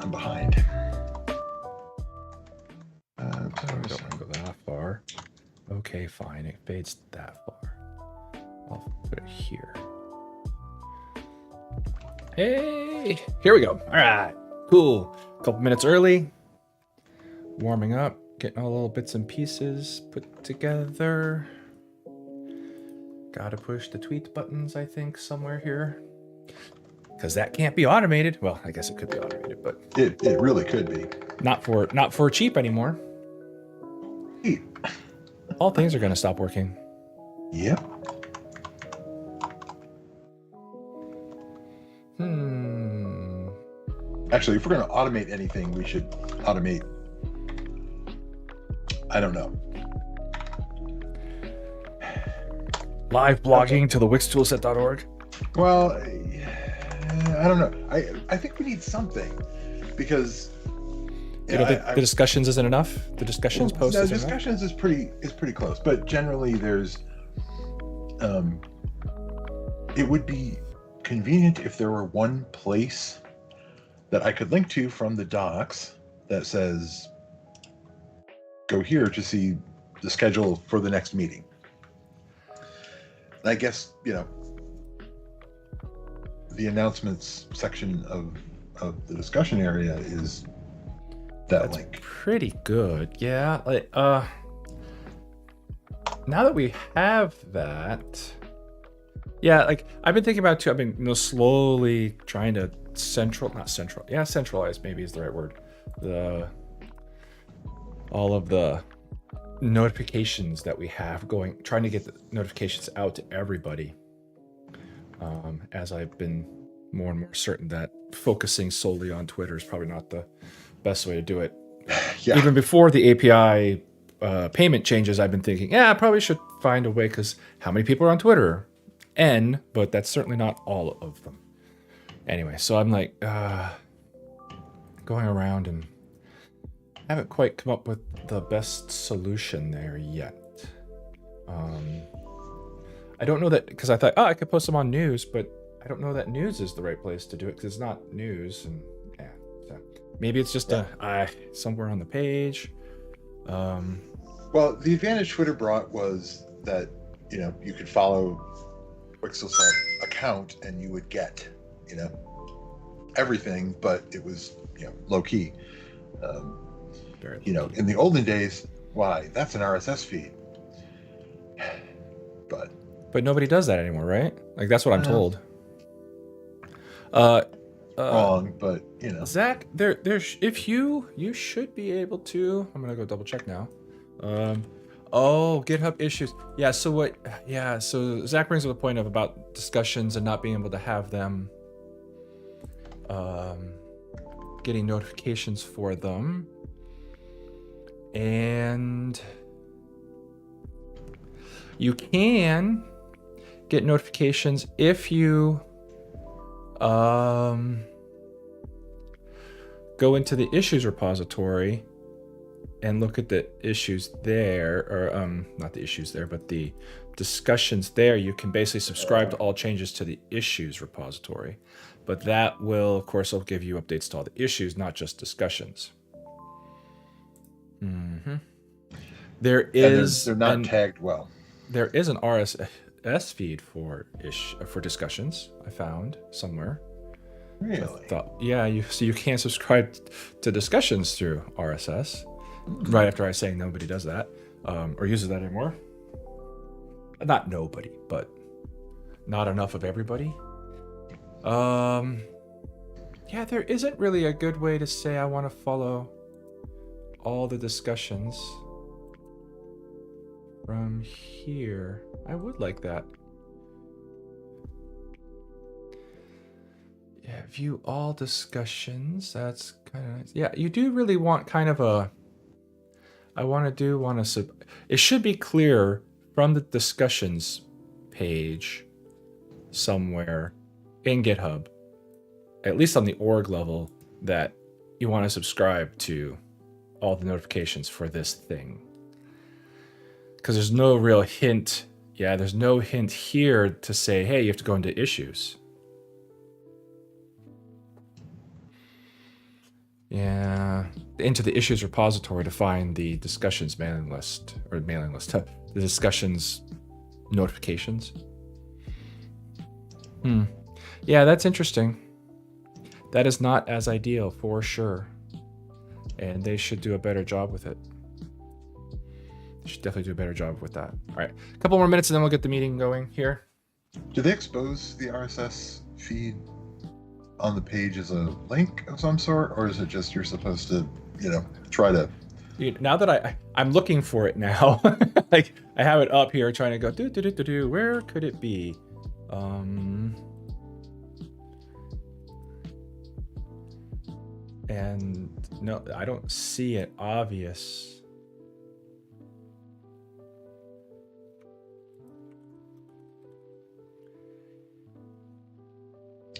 I'm behind. I don't want to go that far. Okay, fine. It fades that far. I'll put it here. Hey, here we go. All right, cool. A couple minutes early. Warming up, getting all the little bits and pieces put together. Gotta push the tweet buttons, I think, somewhere here. Because that can't be automated. Well, I guess it could be automated, but It really could be. not for cheap anymore. Hey. All things are gonna stop working. Yep. Actually, if we're going to automate anything, we should automate, I don't know. Live blogging to the wixtoolset.org. Well, I don't know. I think we need something because You don't think the discussions isn't enough? The discussions post no, isn't discussions is pretty close, but generally there's it would be convenient if there were one place that I could link to from the docs that says go here to see the schedule for the next meeting. I guess, the announcements section of the discussion area is that link. Pretty good. Yeah. Like, now that we have that, yeah, like I've been thinking about too. I've been slowly trying to centralize maybe is the right word. All of the notifications that we have trying to get the notifications out to everybody. As I've been more and more certain that focusing solely on Twitter is probably not the best way to do it. Yeah. Even before the API payment changes, I've been thinking, I probably should find a way, because how many people are on Twitter? But that's certainly not all of them. Anyway, so I'm like going around and haven't quite come up with the best solution there yet. I don't know that, because I thought, I could post them on news, but I don't know that news is the right place to do it, because it's not news. And so maybe it's just somewhere on the page. Well, the advantage Twitter brought was that, you could follow WiXToolset account and you would get, everything, but it was, low key. In the olden days, that's an RSS feed. But nobody does that anymore, right? Like, that's what I'm told. Wrong, but Zach, if you should be able to. I'm gonna go double check now. GitHub issues. Yeah. So Zach brings up the point about discussions and not being able to have them, getting notifications for them, and you can get notifications if you go into the issues repository and look at the issues there, or not the issues there, but the discussions there. You can basically subscribe to all changes to the issues repository, but that will, of course, will give you updates to all the issues, not just discussions. They're not tagged well. There is an RSS feed for discussions. I found somewhere. Really? So you can't subscribe to discussions through RSS. Right after I say nobody does that, or uses that anymore. Not nobody, but not enough of everybody. There isn't really a good way to say I want to follow all the discussions from here. I would like that. Yeah, view all discussions. That's kind of nice. Yeah, you do really want kind of a. It should be clear from the discussions page somewhere in GitHub, at least on the org level, that you want to subscribe to all the notifications for this thing. Because there's no real hint. Yeah, there's no hint here to say, hey, you have to go into issues. Yeah, into the issues repository to find the discussions mailing list, the discussions notifications. Yeah, that's interesting. That is not as ideal for sure. And they should do a better job with it. They should definitely do a better job with that. All right, a couple more minutes and then we'll get the meeting going here. Do they expose the RSS feed on the page as a link of some sort, or is it just you're supposed to, try to? Now that I'm looking for it now, like I have it up here trying to go do. Where could it be? And no, I don't see it obvious.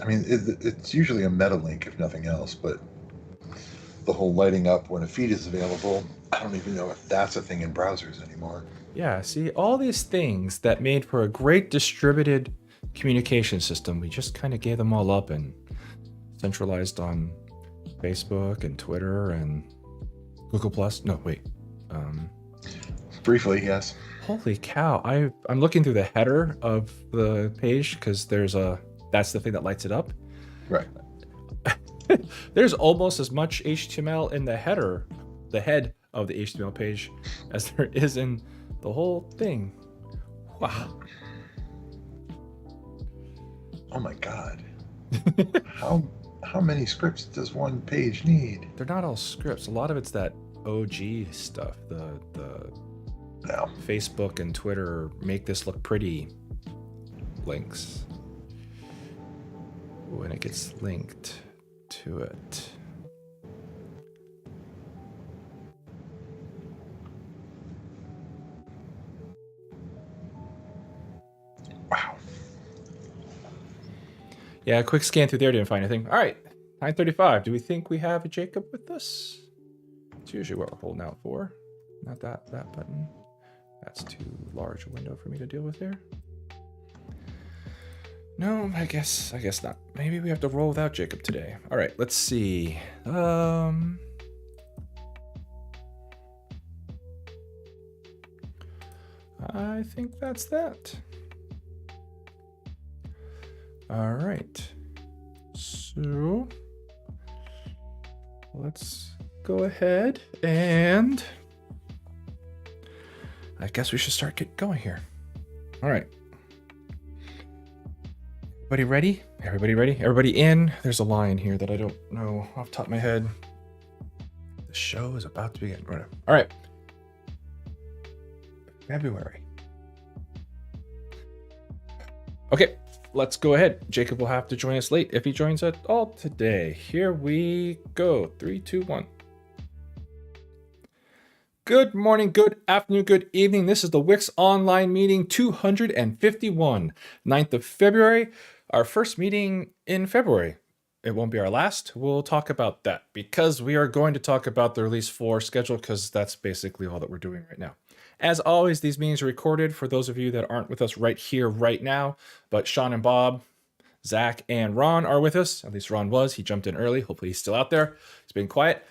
I mean, it's usually a meta link if nothing else, but the whole lighting up when a feed is available, I don't even know if that's a thing in browsers anymore. Yeah, see, all these things that made for a great distributed communication system, we just kind of gave them all up and centralized on Facebook and Twitter and Google Plus. No, wait. Briefly, yes. Holy cow! I'm looking through the header of the page because that's the thing that lights it up. Right. There's almost as much HTML in the header, the head of the HTML page, as there is in the whole thing. Wow. Oh my God. How many scripts does one page need? They're not all scripts. A lot of it's that OG stuff. The No. Facebook and Twitter make this look pretty links when it gets linked to it. Wow. Yeah, a quick scan through there, didn't find anything. All right, 9:35. Do we think we have a Jacob with us? It's usually what we're holding out for. Not that button. That's too large a window for me to deal with there. No, I guess not. Maybe we have to roll without Jacob today. All right, let's see. I think that's that. All right. So let's go ahead and I guess we should start getting going here. All right. Everybody ready? Everybody ready? Everybody in? There's a line here that I don't know off the top of my head. The show is about to begin. Right. All right. February. Okay, let's go ahead. Jacob will have to join us late if he joins at all today. Here we go. 3, 2, 1. Good morning, good afternoon, good evening. This is the WiX Online Meeting 251, 9th of February, our first meeting in February. It won't be our last. We'll talk about that because we are going to talk about the Release 4 schedule because that's basically all that we're doing right now. As always, these meetings are recorded for those of you that aren't with us right here, right now. But Sean and Bob, Zach, and Ron are with us. At least Ron was. He jumped in early. Hopefully he's still out there. He's been quiet.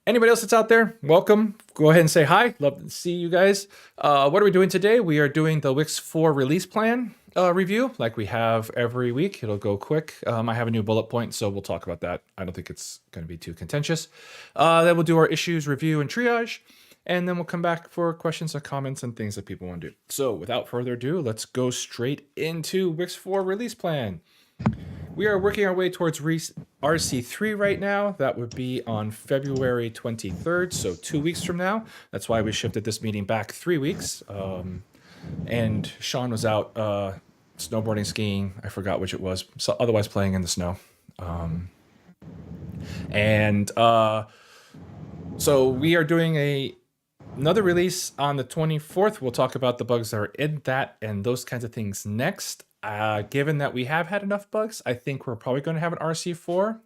Anybody else that's out there, welcome. Go ahead and say hi. Love to see you guys. What are we doing today? We are doing the WiX 4 release plan review like we have every week. It'll go quick. I have a new bullet point, so we'll talk about that. I don't think it's going to be too contentious. Then we'll do our issues review and triage. And then we'll come back for questions and comments and things that people want to do. So without further ado, let's go straight into WiX 4 release plan. We are working our way towards RC3 right now. That would be on February 23rd, so 2 weeks from now. That's why we shifted this meeting back 3 weeks. And Sean was out snowboarding, skiing. I forgot which it was. So otherwise playing in the snow. So we are doing another release on the 24th. We'll talk about the bugs that are in that and those kinds of things next. Given that we have had enough bugs, I think we're probably going to have an RC4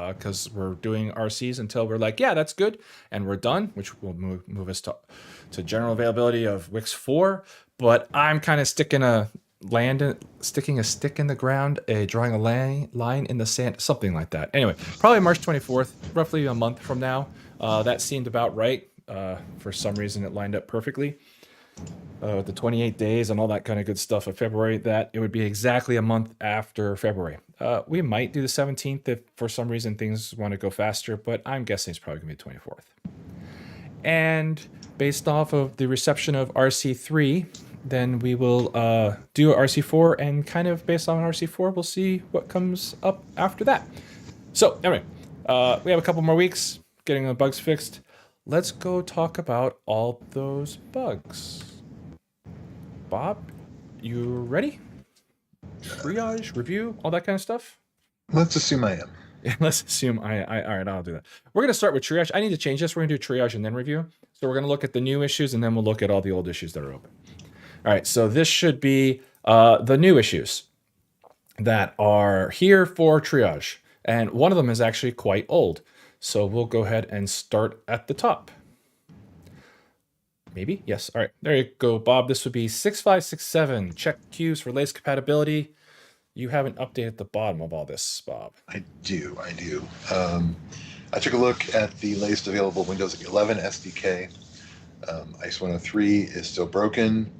because we're doing RCs until we're like, yeah, that's good. And we're done, which will move us to general availability of WiX 4. But I'm kind of sticking a sticking a stick in the ground, drawing a line in the sand, something like that. Anyway, probably March 24th, roughly a month from now. That seemed about right. For some reason, it lined up perfectly. With the 28 days and all that kind of good stuff of February, that it would be exactly a month after February. We might do the 17th if for some reason things want to go faster, but I'm guessing it's probably going to be the 24th. And based off of the reception of RC3, then we will do RC4, and kind of based on RC4, we'll see what comes up after that. So anyway, we have a couple more weeks getting the bugs fixed. Let's go talk about all those bugs. Bob, you ready? Triage, review, all that kind of stuff? Let's assume I am. Let's assume all right, I'll do that. We're going to start with triage. I need to change this. We're going to do triage and then review. So we're going to look at the new issues, and then we'll look at all the old issues that are open. All right, so this should be the new issues that are here for triage. And one of them is actually quite old. So we'll go ahead and start at the top. Maybe? Yes. All right. There you go, Bob. This would be 6567. Check queues for latest compatibility. You have an update at the bottom of all this, Bob. I do. I took a look at the latest available Windows 11 SDK. ICE 103 is still broken.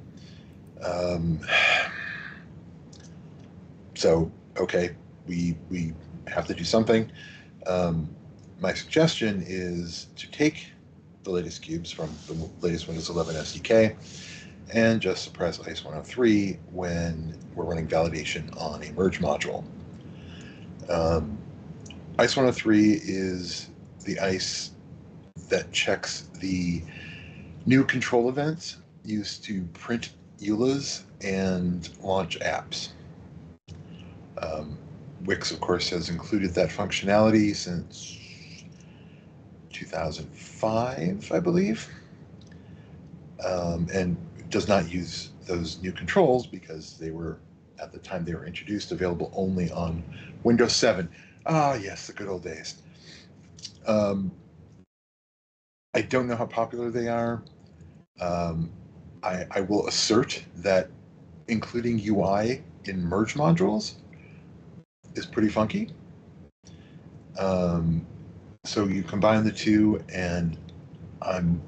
So, okay, we have to do something. My suggestion is to take the latest cubes from the latest Windows 11 SDK and just suppress ICE 103 when we're running validation on a merge module. ICE 103 is the ICE that checks the new control events used to print EULAs and launch apps. WiX, of course, has included that functionality since 2005, I believe, and does not use those new controls because they were, at the time they were introduced, available only on Windows 7. Ah, yes, the good old days. I don't know how popular they are. I will assert that including UI in merge modules is pretty funky. So you combine the two, and I'm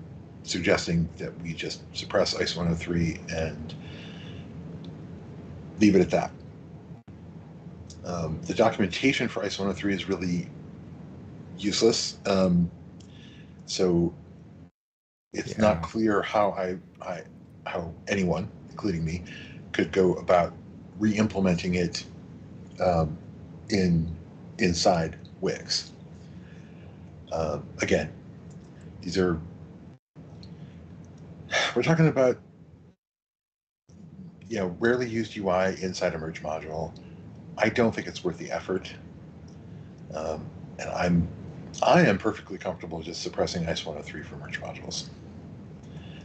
suggesting that we just suppress ICE 103 and leave it at that. The documentation for ICE 103 is really useless. So it's not clear how how anyone, including me, could go about re-implementing it inside WiX. Again, we're talking about rarely used UI inside a merge module. I don't think it's worth the effort, and I am perfectly comfortable just suppressing ICE 103 for merge modules.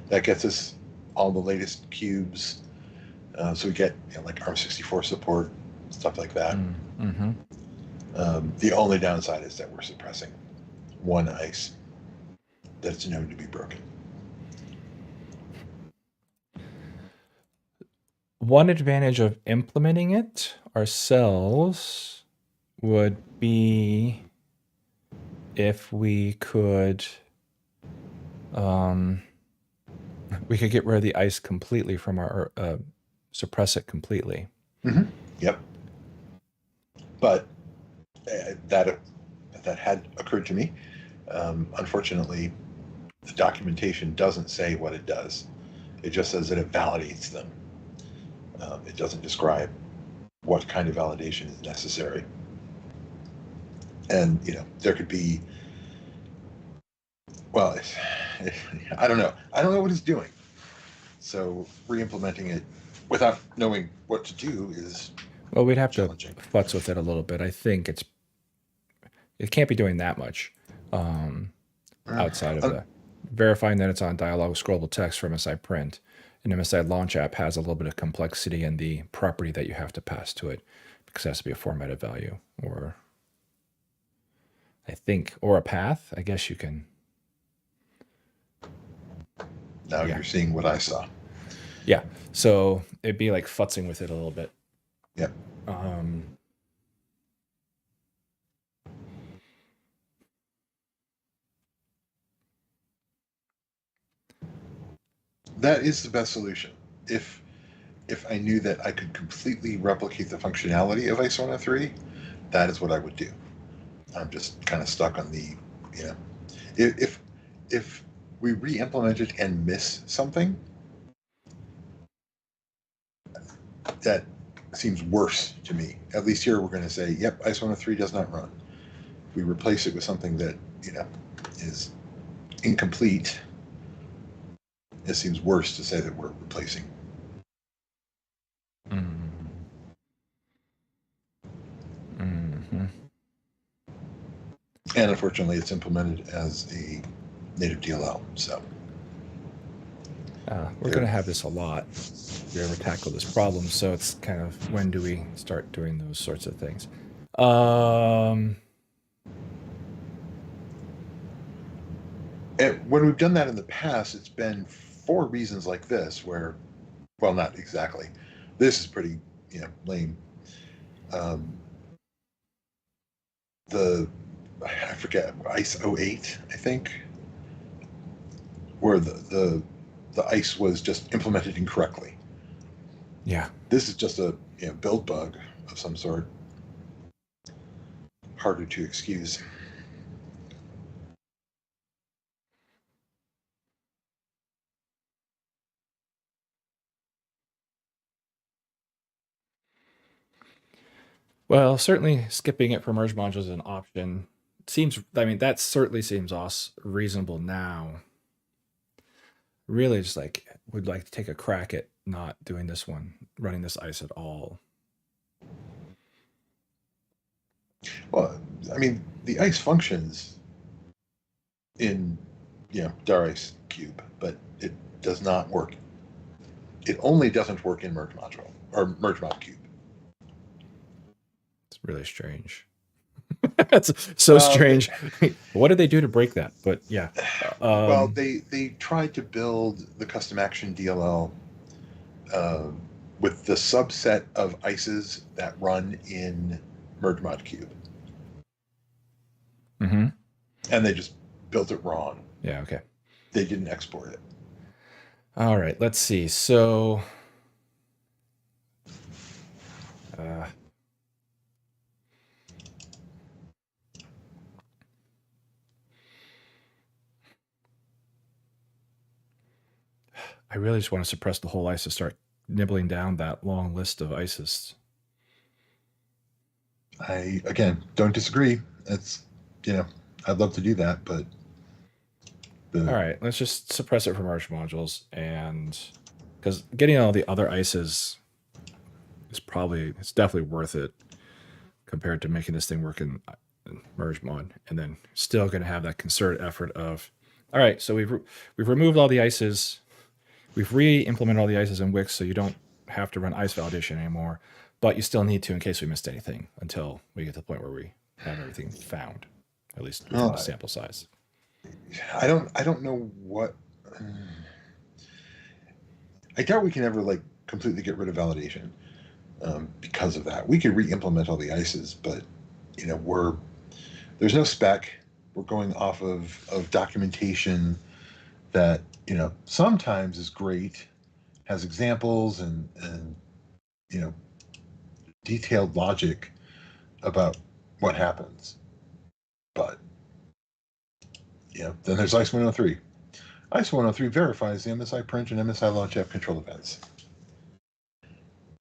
That gets us all the latest cubes, so we get like ARM64 support, stuff like that. Mm-hmm. The only downside is that we're suppressing one ICE that's known to be broken. One advantage of implementing it ourselves would be if we could get rid of the ICE completely from our suppress it completely. Mm-hmm. Yep. But that had occurred to me. Unfortunately, the documentation doesn't say what it does. It just says that it validates them. It doesn't describe what kind of validation is necessary. And there could be, well, I don't know. I don't know what it's doing. So re-implementing it without knowing what to do is we'd have to futz with it a little bit. I think it can't be doing that much outside of the verifying that it's on dialog scrollable text from MSI print. An MSI launch app has a little bit of complexity in the property that you have to pass to it, because it has to be a formatted value, or a path. I guess you can. Now you're seeing what I saw. Yeah. So it'd be like futzing with it a little bit. Yep. That is the best solution. If I knew that I could completely replicate the functionality of ISO 103, that is what I would do. I'm just kind of stuck on the, you know, if we re-implement it and miss something, that seems worse to me. At least here we're going to say, yep, ISO 103 does not run. If we replace it with something that, is incomplete, it seems worse to say that we're replacing. Mm-hmm. And unfortunately, it's implemented as a native DLL. So we're going to have this a lot if we ever tackle this problem. So it's kind of, when do we start doing those sorts of things? when we've done that in the past, it's been for reasons like this, where, well, not exactly. This is pretty, lame. I forget, ICE 08, I think, where the ICE was just implemented incorrectly. Yeah. This is just a build bug of some sort. Harder to excuse. Well, certainly skipping it for merge modules is an option. That certainly seems reasonable now. Really just would like to take a crack at not doing this one, running this ICE at all. Well, the ICE functions in dar ICE cube, but it does not work. It only doesn't work in merge module or merge mod cube. It's really strange. That's so strange. What did they do to break that? But yeah. Well, they tried to build the custom action DLL with the subset of ICEs that run in merge mod cube. Mm-hmm. And they just built it wrong. Yeah, okay. They didn't export it. All right, let's see. So I really just want to suppress the whole ICE to start nibbling down that long list of ICEs. I, again, don't disagree. It's, I'd love to do that, but... All right, let's just suppress it from merge modules, and because getting all the other ICEs it's definitely worth it compared to making this thing work in merge mod, and then still going to have that concerted effort of, all right, so we've removed all the ICEs, we've re-implemented all the ICEs in WiX, so you don't have to run ICE validation anymore, but you still need to in case we missed anything until we get to the point where we have everything found, at least within the sample size. I don't know what. I doubt we can ever completely get rid of validation because of that. We could re-implement all the ICEs, but there's no spec. We're going off of documentation that sometimes is great, has examples and detailed logic about what happens, but then there's ISO 103. ISO 103 verifies the MSI print and MSI launch app control events.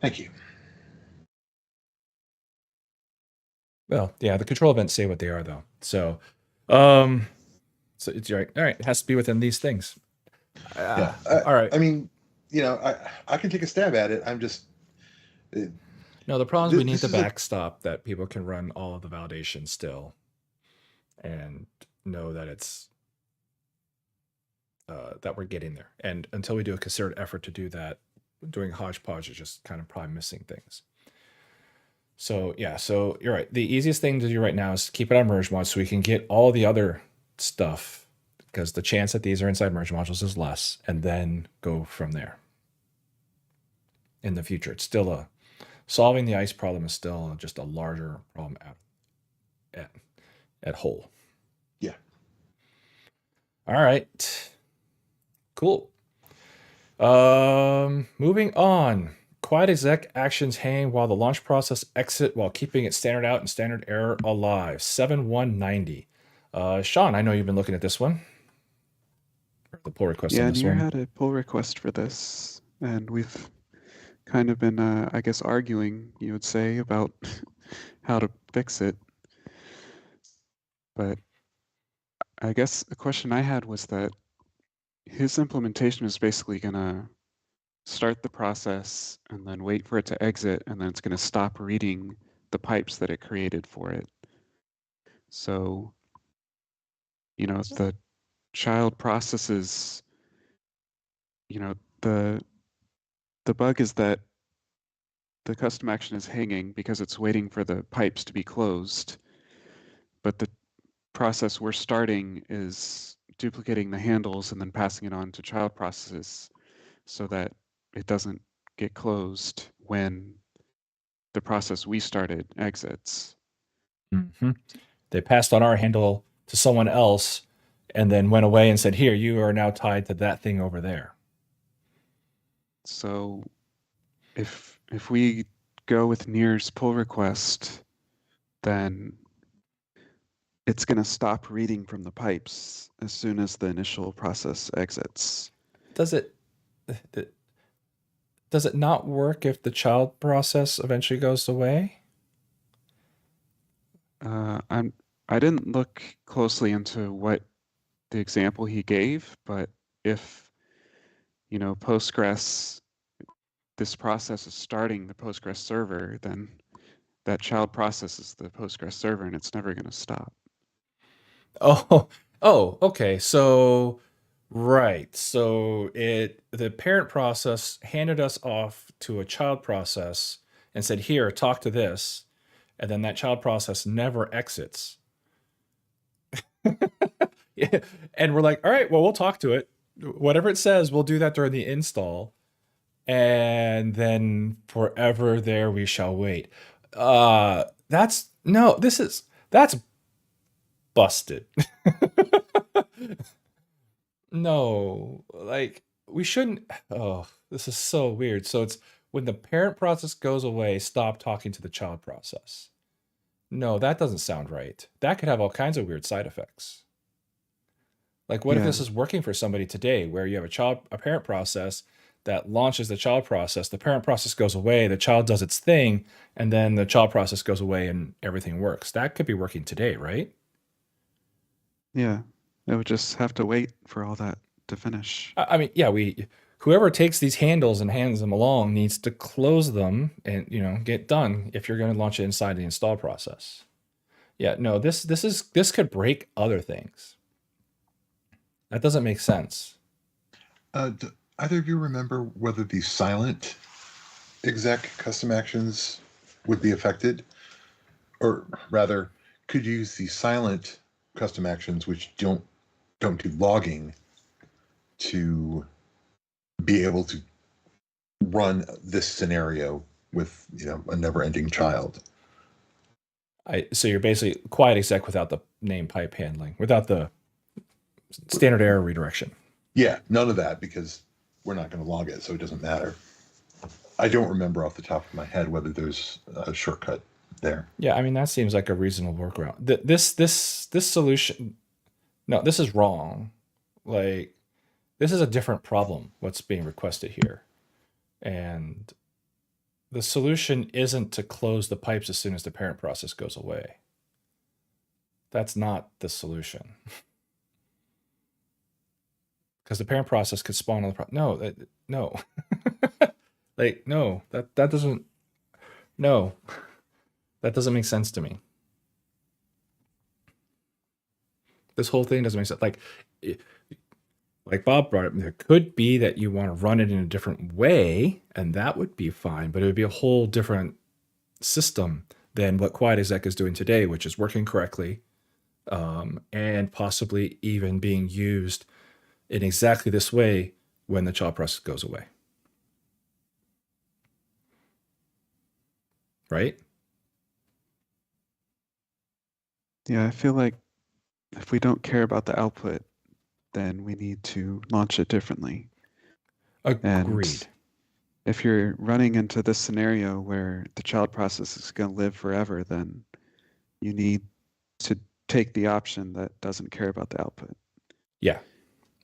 Thank you. Well, yeah, the control events say what they are, though. So it's right. All right, it has to be within these things. Yeah. All right. I can take a stab at it. I'm just. No, the problem is we need the backstop that people can run all of the validation still, and know that it's that we're getting there. And until we do a concerted effort to do that, doing hodgepodge is just kind of probably missing things. So yeah, so you're right. The easiest thing to do right now is keep it on merge mod so we can get all the other stuff, because the chance that these are inside merge modules is less, and then go from there. in the future. It's still a solving the ice problem is still just a larger problem at, at whole. Yeah. All right. Cool. Moving on. Quiet exec actions hang while the launch process exit while keeping its standard out and standard error alive. 7190. Sean, I know you've been looking at this one. The pull request Yeah, on this Nier one. had a pull request for this, and we've kind of been, I guess, arguing, you would say, about how to fix it. But I guess the question I had was that his implementation is basically going to start the process and then wait for it to exit, and then it's going to stop reading the pipes that it created for it. So, you know, the child processes, you know, the bug is that the custom action is hanging because it's waiting for the pipes to be closed, but the process we're starting is duplicating the handles and then passing it on to child processes so that it doesn't get closed when the process we started exits. Mm-hmm. They passed on our handle to someone else and then went away and said, here, you are now tied to that thing over there. So if we go with Nier's pull request, then it's going to stop reading from the pipes as soon as the initial process exits. Does it not work if the child process eventually goes away? I didn't look closely into what the example he gave, but if, you know, Postgres, this process is starting the Postgres server, then that child process is the Postgres server and it's never going to stop. Oh, okay. So, right. So the parent process handed us off to a child process and said, here, talk to this. And then that child process never exits. Yeah. And we're like, all right, well, we'll talk to it. Whatever it says, we'll do that during the install. And then forever there we shall wait. That's no, that's busted. No, like we shouldn't. Oh, this is so weird. So it's when the parent process goes away, stop talking to the child process. No, that doesn't sound right. That could have all kinds of weird side effects. Like, what if Yeah, this is working for somebody today, where you have a parent process that launches the child process, the parent process goes away, the child does its thing, and then the child process goes away and everything works. That could be working today, right? yeah. It would just have to wait for all that to finish. I mean, yeah, whoever takes these handles and hands them along needs to close them and get done if you're going to launch it inside the install process. Yeah, no, this could break other things. That doesn't make sense. Do either of you remember whether the silent exec custom actions would be affected? Or rather, could you use the silent custom actions which don't do logging to be able to run this scenario with a never-ending child? So you're basically quiet exec without the name pipe handling, without the standard error redirection. Yeah, none of that, because we're not going to log it, so it doesn't matter. I don't remember off the top of my head whether there's a shortcut there. Yeah, I mean that seems like a reasonable workaround. This solution, no, this is wrong. Like this is a different problem. What's being requested here, and the solution isn't to close the pipes as soon as the parent process goes away. That's not the solution. Because the parent process could spawn on the no, no. Like no, that doesn't no. That doesn't make sense to me. This whole thing doesn't make sense. Like Bob brought up, there could be that you want to run it in a different way, and that would be fine, but it would be a whole different system than what Quiet Exec is doing today, which is working correctly, and possibly even being used in exactly this way when the child process goes away. right? Yeah, I feel like if we don't care about the output, then we need to launch it differently. Agreed. And if you're running into this scenario where the child process is going to live forever, then you need to take the option that doesn't care about the output. Yeah,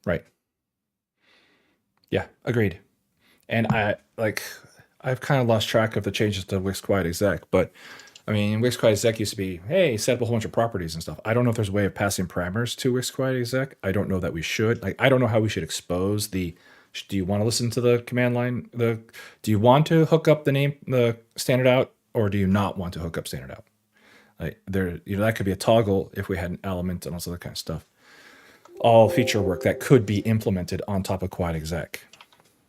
right. Yeah, agreed. And I've kind of lost track of the changes to Wix Quiet Exec, but I mean, Wix Quiet Exec used to be, hey, set up a whole bunch of properties and stuff. I don't know if there's a way of passing parameters to Wix Quiet Exec. I don't know that we should. Like, I don't know how we should expose the. Do you want to listen to the command line? Do you want to hook up the standard out, or do you not want to hook up standard out? Like, that could be a toggle if we had an element and all this other kind of stuff. All feature work that could be implemented on top of Quiet Exec,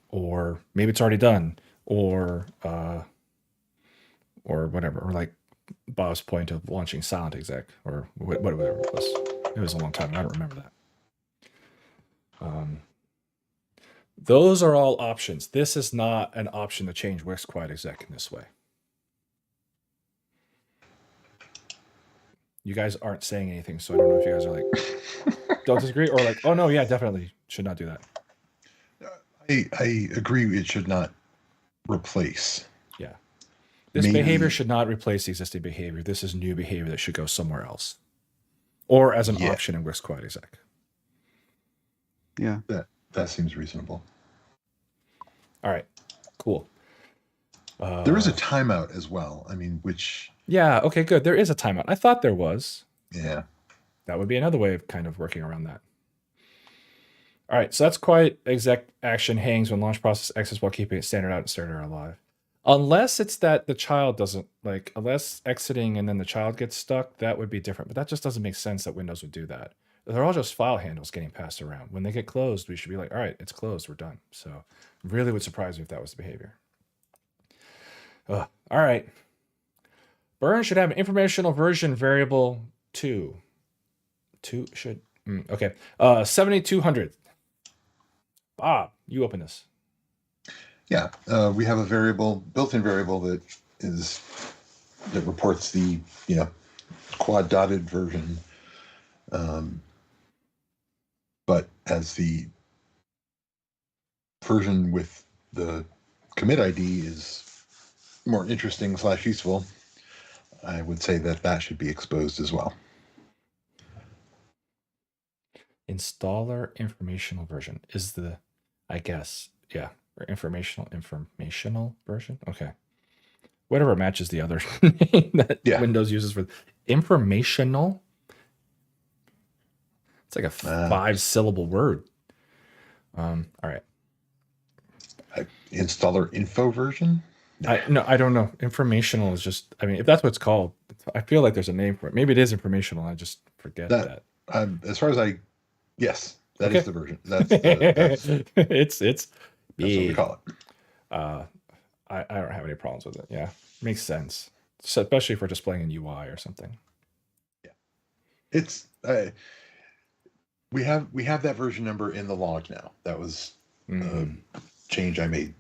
or maybe it's already done, or whatever, or like Bob's point of launching Silent Exec, or whatever it was. It was a long time. I don't remember that. Those are all options. This is not an option to change Wix Quiet Exec in this way. You guys aren't saying anything, so I don't know if you guys are like, don't disagree, or like, oh no, yeah, definitely should not do that. I agree. It should not replace. Yeah. This behavior should not replace the existing behavior. This is new behavior that should go somewhere else, or as an option in Wix Quiet Exec. Yeah. That seems reasonable. All right, cool. There is a timeout as well. I mean, which... Yeah, okay, good. There is a timeout. I thought there was. Yeah. That would be another way of kind of working around that. All right, so that's Quiet Exec action hangs when launch process exits while keeping it standard out and starter alive. Unless it's that the child doesn't, like, unless exiting and then the child gets stuck, that would be different. But that just doesn't make sense that Windows would do that. They're all just file handles getting passed around. When they get closed, we should be like, all right, it's closed, we're done. So really would surprise me if that was the behavior. All right. Burn should have an informational version variable 2. 2 should, okay. 7200. Bob, you open this. Yeah, we have a variable, built-in variable that reports the quad dotted version, but as the version with the commit ID is more interesting / useful, I would say that should be exposed as well. Installer informational version is the, I guess, yeah, or informational version. Okay, whatever matches the other name that Windows uses for informational. It's like a 5-syllable word. All right. Installer info version. No, I don't know. Informational is just, I mean, if that's what it's called, I feel like there's a name for it. Maybe it is informational. I just forget that. As far as yes, that is the version. That's it's that's what we call it. I don't have any problems with it. Yeah, makes sense, so, especially if we're displaying an UI or something. Yeah, it's we have that version number in the log now. That was a change I made.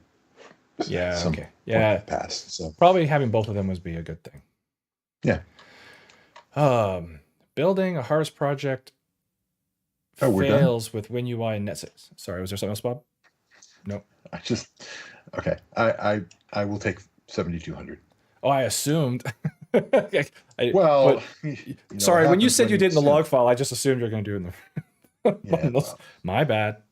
Yeah. Okay. Yeah. Past. So probably having both of them would be a good thing. Yeah. Building a Harvest project fails with WinUI and Net6. Sorry, was there something else, Bob? Nope. Okay. I will take 7200. Oh, I assumed. Sorry, when you said you did in the log file, I just assumed you're going to do it in the. My bad.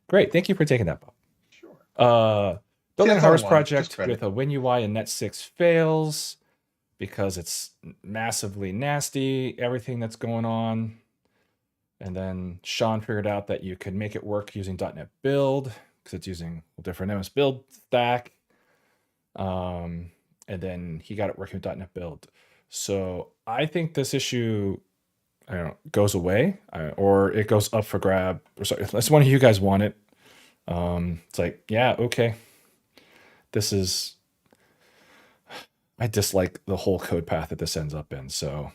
Great. Thank you for taking that, Bob. Sure. Building a Harvest project with a WinUI and Net6 fails because it's massively nasty, everything that's going on. And then Sean figured out that you could make it work using .NET Build because it's using a different MS Build stack. And then he got it working with .NET Build. So I think this issue, I don't know, goes away or it goes up for grab. Or sorry, unless one of you guys want it. It's like, yeah, okay. This is, I dislike the whole code path that this ends up in. So,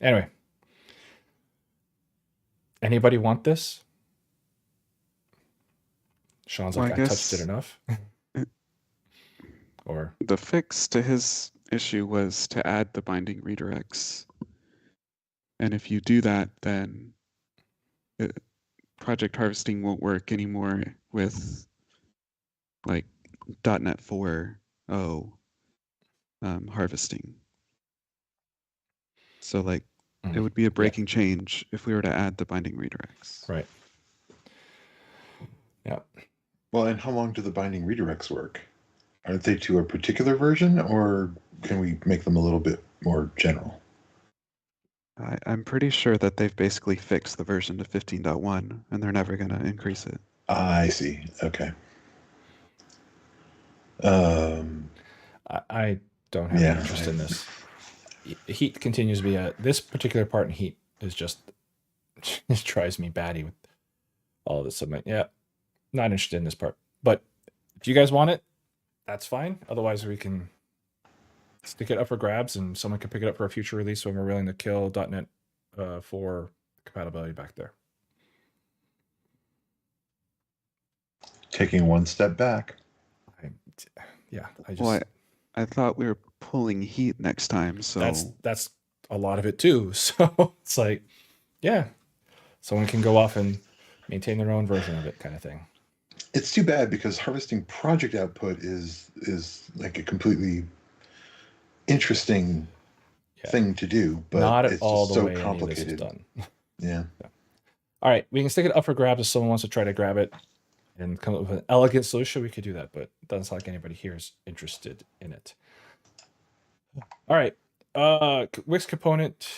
anyway. Anybody want this? Sean's like, I touched it enough. Or The fix to his issue was to add the binding redirects. And if you do that, then project harvesting won't work anymore with like .NET 4.0 harvesting. So like it would be a breaking change if we were to add the binding redirects. Right. Yeah. Well, and how long do the binding redirects work? Aren't they to a particular version, or can we make them a little bit more general? I'm pretty sure that they've basically fixed the version to 15.1 and they're never going to increase it. I see. Okay. I don't have any interest in this. Heat continues to be this particular part in Heat is just it drives me batty with all of this. I'm like, yeah, not interested in this part. But if you guys want it, that's fine. Otherwise, we can stick it up for grabs, and someone can pick it up for a future release when we're willing to kill .NET 4 compatibility back there. Taking one step back. I thought we were pulling Heat next time, so that's a lot of it too. So it's like, yeah, someone can go off and maintain their own version of it, kind of thing. It's too bad because harvesting project output is like a completely interesting thing to do, but not at it's all just the so way complicated. Any of this is done. Yeah. All right, we can stick it up for grabs if someone wants to try to grab it and come up with an elegant solution. We could do that, but it doesn't sound like anybody here is interested in it. All right, WiX component.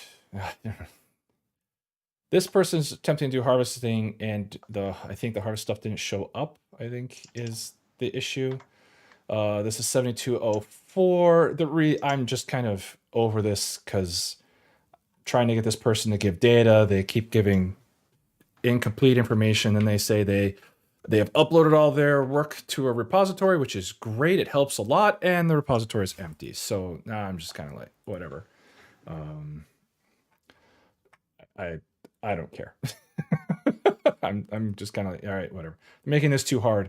This person's attempting to do harvesting, and I think the harvest stuff didn't show up, I think is the issue. This is 7204. I'm just kind of over this because trying to get this person to give data, they keep giving incomplete information, and they say they have uploaded all their work to a repository, which is great. It helps a lot, and the repository is empty. So now I'm just kind of like, whatever. I don't care. I'm just kind of like, all right, whatever. I'm making this too hard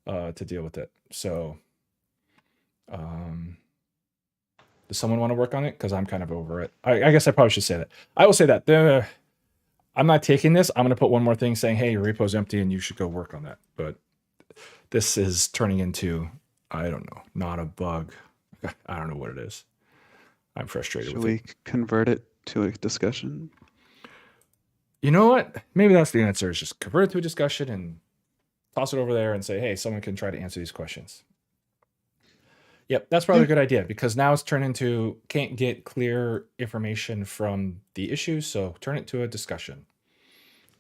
to deal with it. So, does someone want to work on it? Because I'm kind of over it. I guess I probably should say that. I will say that I'm not taking this. I'm going to put one more thing saying, hey, your repo's empty and you should go work on that. But this is turning into, I don't know, not a bug. I don't know what it is. I'm frustrated with it. Should we convert it to a discussion? You know what? Maybe that's the answer, is just convert it to a discussion and toss it over there and say, hey, someone can try to answer these questions. Yep, that's probably a good idea, because now it's turned into can't get clear information from the issue, so turn it to a discussion.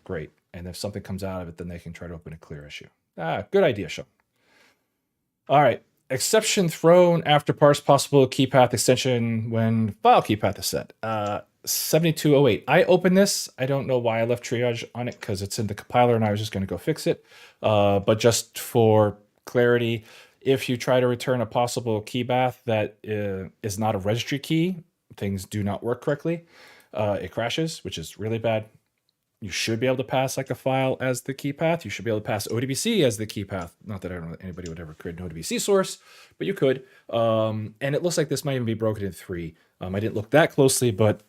Great. And if something comes out of it, then they can try to open a clear issue. Good idea, Sean. All right. Exception thrown after parse possible key path extension when file key path is set. 7208. I opened this. I don't know why I left triage on it, because it's in the compiler and I was just going to go fix it. But just for clarity, if you try to return a possible key path that is not a registry key, things do not work correctly. It crashes, which is really bad. You should be able to pass like a file as the key path. You should be able to pass ODBC as the key path. Not that I don't know anybody would ever create an ODBC source, but you could. And it looks like this might even be broken in 3. I didn't look that closely, but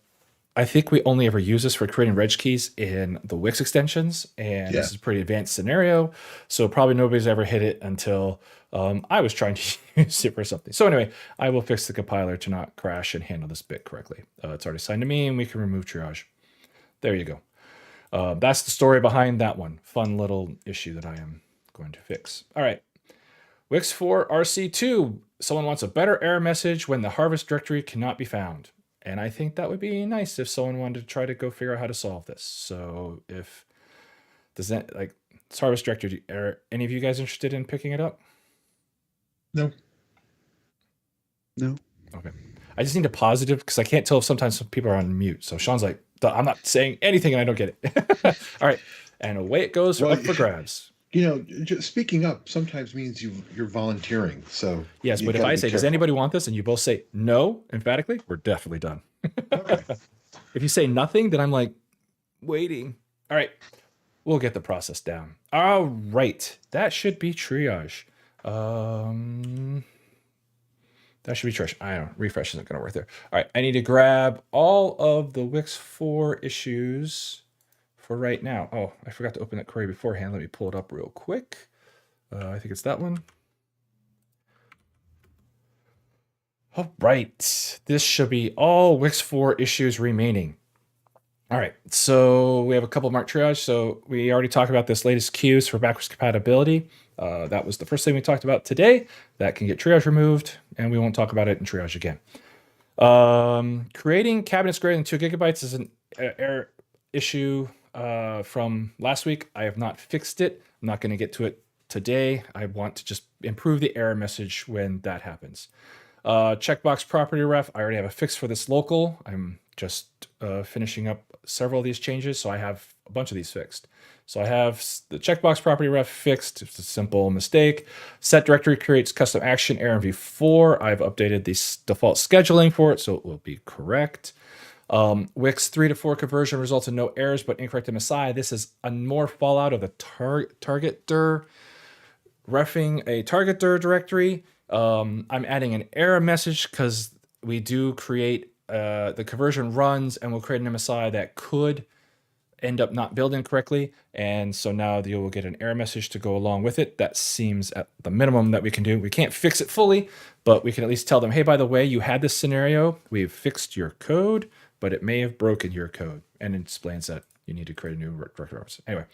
I think we only ever use this for creating reg keys in the WiX extensions, and this is a pretty advanced scenario, so probably nobody's ever hit it until I was trying to use it for something. So anyway, I will fix the compiler to not crash and handle this bit correctly. It's already assigned to me, and we can remove triage. There you go. That's the story behind that one. Fun little issue that I am going to fix. All right. WiX 4 RC2. Someone wants a better error message when the harvest directory cannot be found. And I think that would be nice if someone wanted to try to go figure out how to solve this. So it's harvest directory, are any of you guys interested in picking it up? No. Okay. I just need a positive, because I can't tell if sometimes some people are on mute. So Sean's like, I'm not saying anything and I don't get it. All right. And away it goes up for grabs. You know, just speaking up sometimes means you're volunteering. So yes, but if I say, does anybody want this? And you both say no, emphatically, we're definitely done. Okay. If you say nothing, then I'm like waiting. All right. We'll get the process down. All right. That should be triage. That should be trash. I don't know. Refresh isn't going to work there. All right. I need to grab all of the WiX 4 issues for right now. Oh, I forgot to open that query beforehand. Let me pull it up real quick. I think it's that one. All right. This should be all WiX 4 issues remaining. All right. So we have a couple marked triage. So we already talked about this latest queues for backwards compatibility. That was the first thing we talked about today. That can get triage removed, and we won't talk about it in triage again. Creating cabinets greater than 2 gigabytes is an error issue from last week. I have not fixed it. I'm not going to get to it today. I want to just improve the error message when that happens. Checkbox property ref. I already have a fix for this local. I'm just finishing up several of these changes, so I have a bunch of these fixed. So I have the checkbox property ref fixed. It's a simple mistake. Set directory creates custom action error in v4. I've updated the default scheduling for it, so it will be correct. WiX 3 to 4 conversion results in no errors but incorrect MSI. This is a more fallout of the target dir refing a target dir directory. I'm adding an error message because we do create the conversion runs, and we'll create an MSI that could end up not building correctly. And so now you will get an error message to go along with it. That seems at the minimum that we can do. We can't fix it fully, but we can at least tell them, hey, by the way, you had this scenario. We've fixed your code, but it may have broken your code. And it explains that you need to create a new directory reference. Anyway,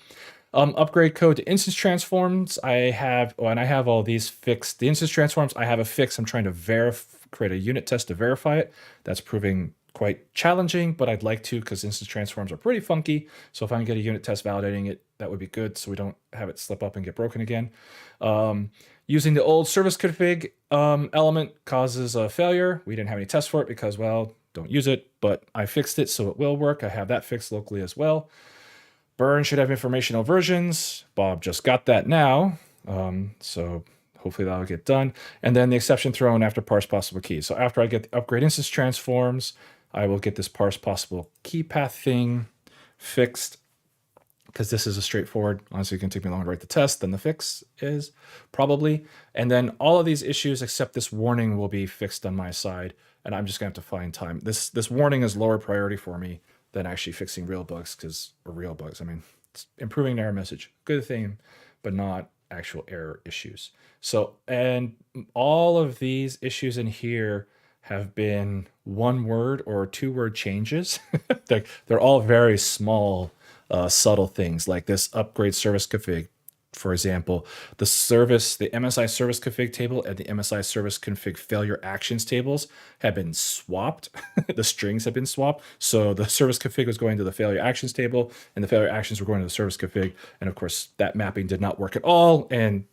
upgrade code to instance transforms. I have all these fixed. The instance transforms, I have a fix. I'm trying to create a unit test to verify it. That's proving quite challenging, but I'd like to because instance transforms are pretty funky. So if I can get a unit test validating it, that would be good so we don't have it slip up and get broken again. Using the old service config element causes a failure. We didn't have any tests for it because, well, don't use it, but I fixed it so it will work. I have that fixed locally as well. Burn should have informational versions. Bob just got that now. So hopefully that'll get done. And then the exception thrown after parse possible keys. So after I get the upgrade instance transforms, I will get this parse possible key path thing fixed because this is a straightforward. Honestly, it can take me longer to write the test than the fix is probably. And then all of these issues except this warning will be fixed on my side. And I'm just gonna have to find time. This warning is lower priority for me than actually fixing real bugs I mean, it's improving an error message, good thing, but not actual error issues. So, and all of these issues in here have been 1-word or 2-word changes. they're all very small, subtle things like this upgrade service config. For example, the MSI service config table and the MSI service config failure actions tables have been swapped. The strings have been swapped. So the service config was going to the failure actions table and the failure actions were going to the service config. And of course, that mapping did not work at all. And,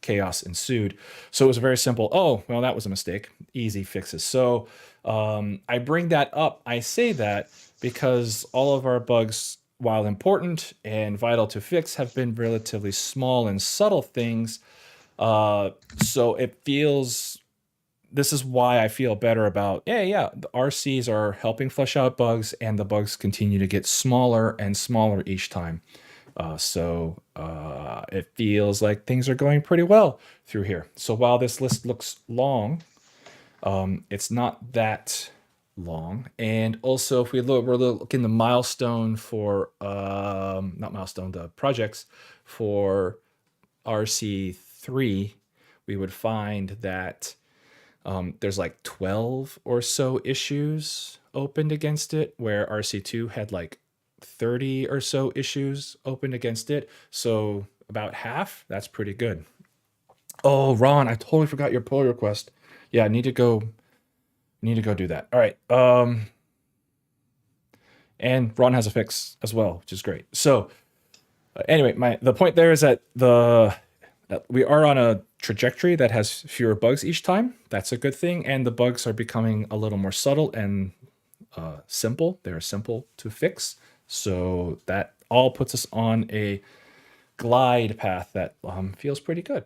chaos ensued. So it was a very simple, oh, well, that was a mistake. Easy fixes. So I bring that up. I say that because all of our bugs, while important and vital to fix, have been relatively small and subtle things. So this is why I feel better about, the RCs are helping flesh out bugs and the bugs continue to get smaller and smaller each time. So it feels like things are going pretty well through here. So while this list looks long, it's not that long. And also, if we're looking the milestone for the projects for RC3, we would find that there's like 12 or so issues opened against it, where RC2 had like 30 or so issues opened against it. So about half. That's pretty good. Oh, Ron, I totally forgot your pull request. Yeah, I need to go do that. All right. And Ron has a fix as well, which is great. So anyway, the point there is that we are on a trajectory that has fewer bugs each time. That's a good thing. And the bugs are becoming a little more subtle and simple. They're simple to fix. So that all puts us on a glide path that feels pretty good.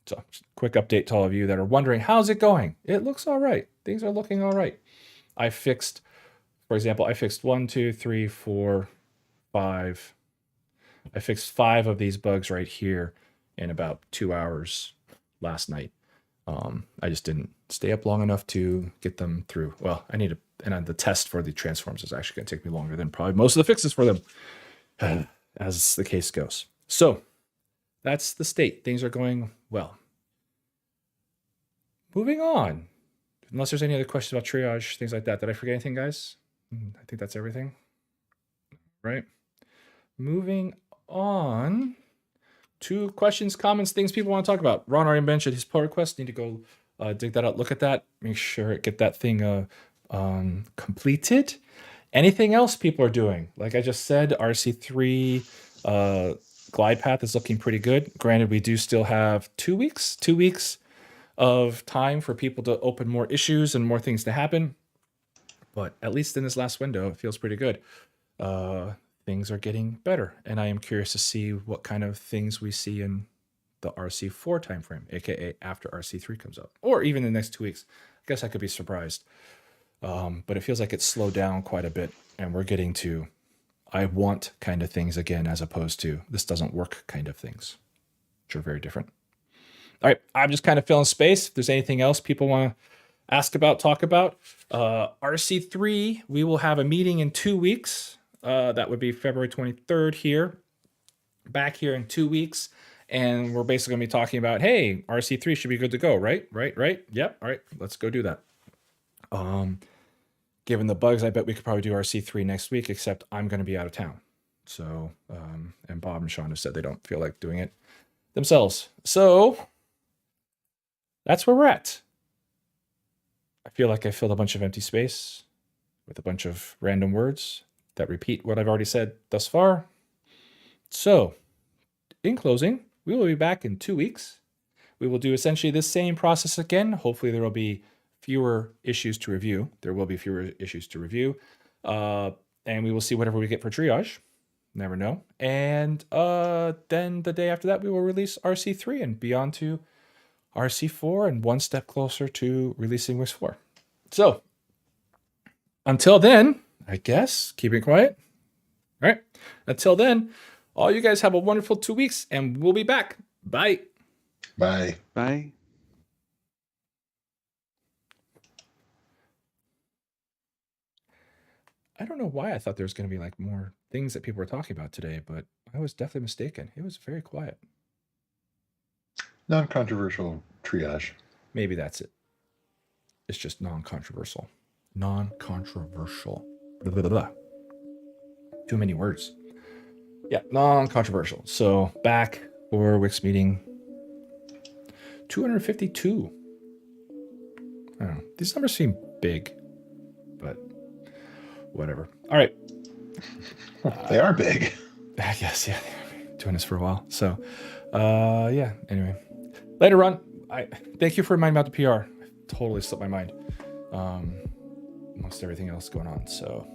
So quick update to all of you that are wondering, how's it going? It looks all right. Things are looking all right. For example, I fixed 1, 2, 3, 4, 5. I fixed 5 of these bugs right here in about 2 hours last night. I just didn't stay up long enough to get them through. Well, I need to, and the test for the transforms is actually going to take me longer than probably most of the fixes for them, as the case goes. So that's the state. Things are going well. Moving on. Unless there's any other questions about triage, things like that. Did I forget anything, guys? I think that's everything. Right. Moving on to questions, comments, things people want to talk about. Ron already mentioned his pull request. Need to go dig that out, look at that, make sure get that thing completed. Anything else people are doing? Like I just said, RC3 glide path is looking pretty good. Granted, we do still have 2 weeks of time for people to open more issues and more things to happen. But at least in this last window, it feels pretty good. Things are getting better, and I am curious to see what kind of things we see in the RC4 timeframe, aka after RC3 comes out, or even the next 2 weeks. I guess I could be surprised. But it feels like it's slowed down quite a bit, and we're getting to I want kind of things again, as opposed to this doesn't work kind of things, which are very different. All right, I'm just kind of filling space. If there's anything else people want to ask about, talk about, RC3, we will have a meeting in 2 weeks. That would be February 23rd here, back here in 2 weeks. And we're basically going to be talking about, hey, RC3 should be good to go, right? Yep. All right, let's go do that. Given the bugs, I bet we could probably do RC3 next week, except I'm going to be out of town. So, and Bob and Sean have said they don't feel like doing it themselves. So that's where we're at. I feel like I filled a bunch of empty space with a bunch of random words that repeat what I've already said thus far. So, in closing, we will be back in 2 weeks. We will do essentially the same process again. Hopefully there will be fewer issues to review. There will be fewer issues to review. And we will see whatever we get for triage. Never know. And then the day after that, we will release RC3 and be on to RC4 and one step closer to releasing WiX 4. So, until then, I guess, keep it quiet. All right. Until then, all you guys have a wonderful 2 weeks, and we'll be back. Bye. Bye. Bye. I don't know why I thought there was going to be like more things that people were talking about today, but I was definitely mistaken. It was very quiet. Non-controversial triage. Maybe that's it. It's just non-controversial. Non-controversial. Blah, blah, blah, blah. Too many words. Yeah, non-controversial. So back for WiX meeting 252. I don't know. These numbers seem big, but whatever. All right. They are big. I guess, yeah. Doing this for a while. So, yeah. Anyway, later on. Thank you for reminding me about the PR. I totally slipped my mind. Most everything else going on. So,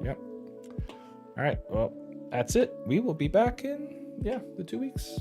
yep. All right. Well, that's it. We will be back in the 2 weeks.